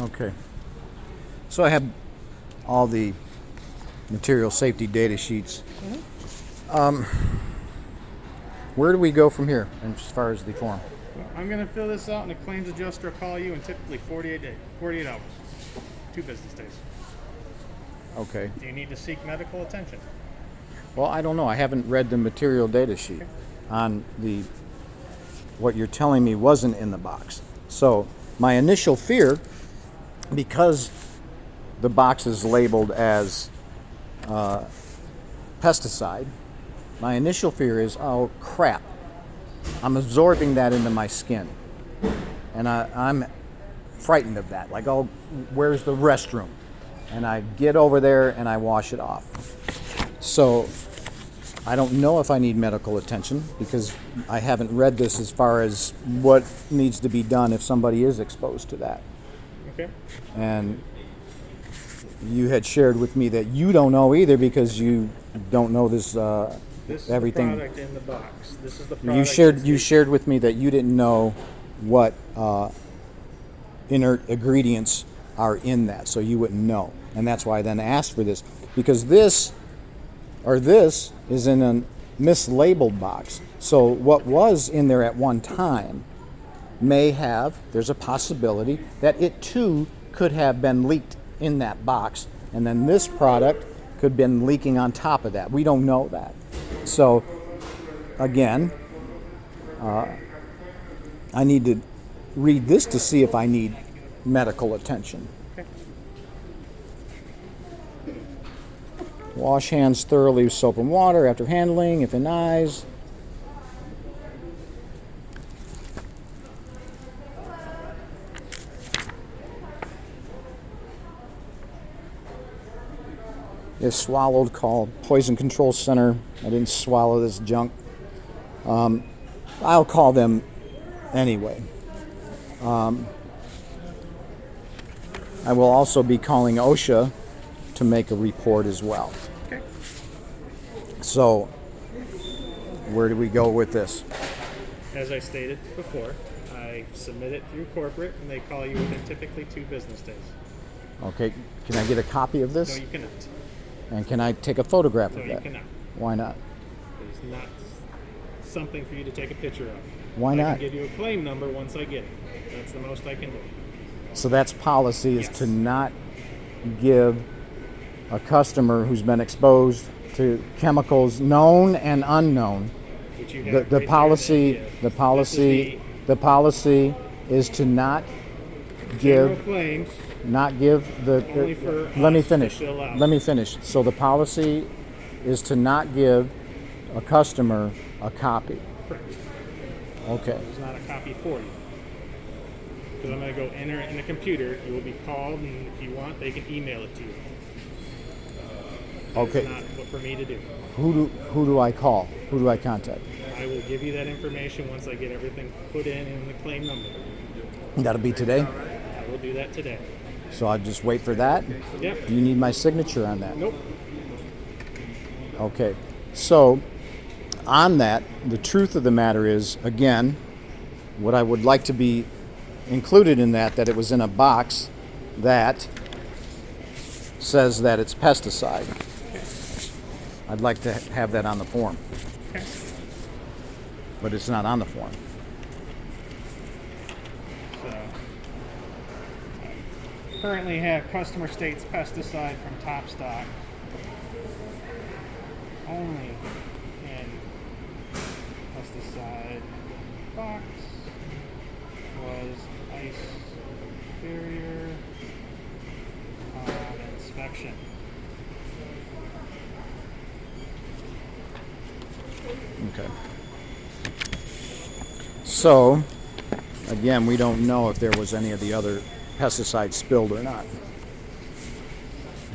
Okay. So I have all the material safety data sheets. Where do we go from here as far as the form? I'm going to fill this out, and the claims adjuster will call you in typically 48 hours, 2 business days. Okay. Do you need to seek medical attention? Well, I don't know. I haven't read the material data sheet Okay. on what you're telling me wasn't in the box. So my initial fear, because the box is labeled as pesticide, my initial fear is, oh crap, I'm absorbing that into my skin. And I'm frightened of that. Like, oh, where's the restroom? And I get over there and I wash it off. So I don't know if I need medical attention because I haven't read this as far as what needs to be done if somebody is exposed to that. Okay. And you had shared with me that you don't know either because you don't know this This is everything. the product in the box. This is the product. You shared with me that you didn't know what inert ingredients are in that, so you wouldn't know, and that's why I then asked for this, because this is in a mislabeled box. So what was in there at one time there's a possibility that it too could have been leaked in that box, and then this product could have been leaking on top of that. We don't know that. So again, I need to read this to see if I need medical attention. Okay. Wash hands thoroughly with soap and water after handling, if in eyes. If swallowed, call Poison Control Center. I didn't swallow this junk. I'll call them anyway. I will also be calling OSHA to make a report as well. Okay. So, where do we go with this? As I stated before, I submit it through corporate, and they call you within typically 2 business days. Okay, can I get a copy of No, this? you cannot. And can I take a photograph No, of you that? cannot. Why not? It's not something for you to take a picture of. Why I not? can give you a claim number once I get it. That's the most I can do. So that's policy, is Yes. to not give a customer who's been exposed to chemicals known and unknown. Which you The, have the right policy, there. the policy, the policy is to not General give, claims. not give Only for let me us to finish. fill out. Let me finish. So the policy is to not give a customer a copy. Correct. Okay. There's not a copy for you. Because I'm going to go enter it in the computer. You will be called, and if you want, they can email it to you. Okay. It's not what for me to do. Who do I call? Who do I contact? I will give you that information once I get everything put in the claim number. That'll be today. I will do that today. So I'll just wait for that. Yep. Do you need my signature on that? Nope. Okay. So on that, the truth of the matter is, again, what I would like to be included in that it was in a box that says that it's pesticide. I'd like to have that on the form, Okay. but it's not on the form. So, currently have customer states pesticide from top stock. Only in pesticide box was ice barrier on inspection. Okay. So, again, we don't know if there was any of the other pesticides spilled or not.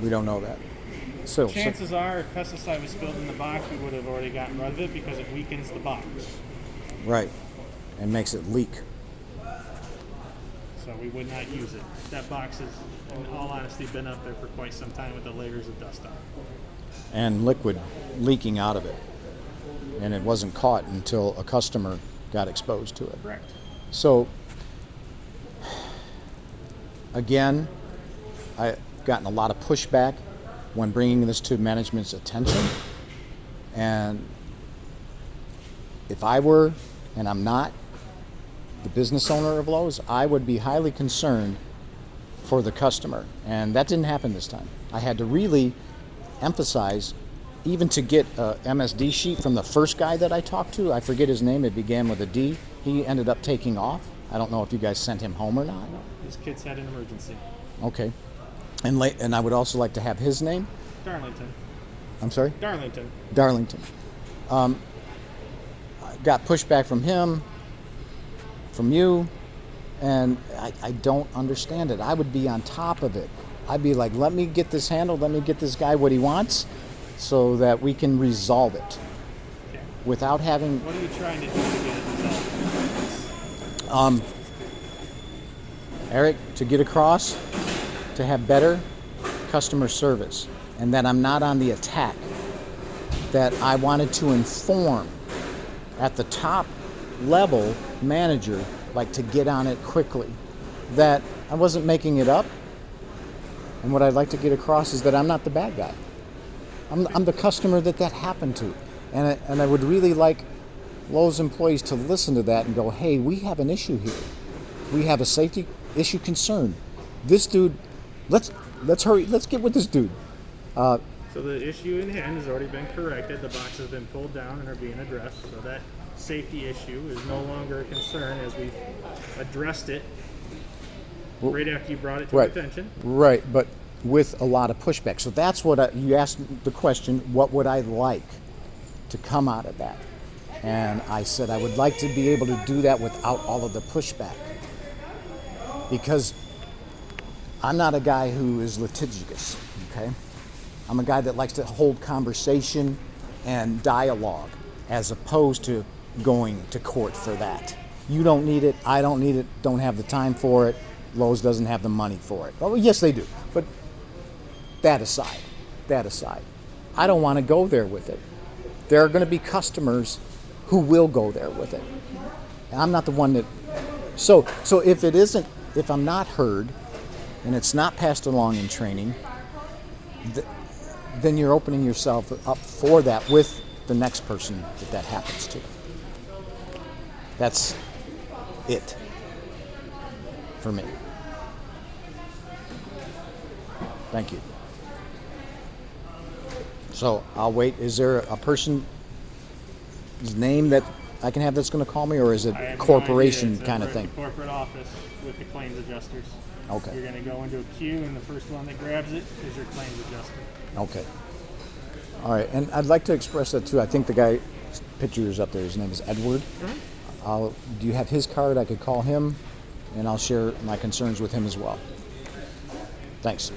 We don't know that. So, Chances are, if pesticide was spilled in the box, we would have already gotten rid of it because it weakens the box. right, and makes it leak. So we would not use it. That box has, in all honesty, been up there for quite some time with the layers of dust on it. And liquid leaking out of it. And it wasn't caught until a customer got exposed to it. Correct. So, Again, I've gotten a lot of pushback when bringing this to management's attention. And if I were, and I'm not, the business owner of Lowe's, I would be highly concerned for the customer. And that didn't happen this time. I had to really emphasize, even to get a MSD sheet from the first guy that I talked to, I forget his name, it began with a D. He ended up taking off. I don't know if you guys sent him home or not. His kids had an emergency. Okay. And I would also like to have his name. Darlington. I'm sorry? Darlington. Darlington. I got pushback from him, from you, and I don't understand it. I would be on top of it. I'd be like, let me get this handled, let me get this guy what he wants so that we can resolve it. Okay. Without having... What are you trying to do to get it resolved? Eric, to get across, to have better customer service, and that I'm not on the attack, that I wanted to inform at the top level manager, like to get on it quickly, that I wasn't making it up. And what I'd like to get across is that I'm not the bad guy. I'm the customer that happened to. And I would really like Lowe's employees to listen to that and go, hey, we have an issue here. We have a safety issue concern. This dude, let's hurry, let's get with this dude. So the issue in hand has already been corrected. The boxes have been pulled down and are being addressed. So that safety issue is no longer a concern as we've addressed it right after you brought it to our attention. Right, but with a lot of pushback. So that's what you asked the question, what would I like to come out of that? And I said I would like to be able to do that without all of the pushback. Because I'm not a guy who is litigious, okay? I'm a guy that likes to hold conversation and dialogue as opposed to going to court for that. You don't need it, I don't need it, don't have the time for it, Lowe's doesn't have the money for it. Oh, yes, they do, but that aside, I don't want to go there with it. There are going to be customers who will go there with it. I'm not the one that... So if I'm not heard and it's not passed along in training, then you're opening yourself up for that with the next person that happens to. That's it for me. Thank you. So I'll wait. Is there a person's name that I can have that's going to call me, or is it corporation kind of thing? Corporate office with the claims adjusters. Okay. You're going to go into a queue, and the first one that grabs it is your claims adjuster. Okay. All right, and I'd like to express that too. I think the guy's picture is up there. His name is Edward. Mm-hmm. Do you have his card? I could call him, and I'll share my concerns with him as well. Thanks.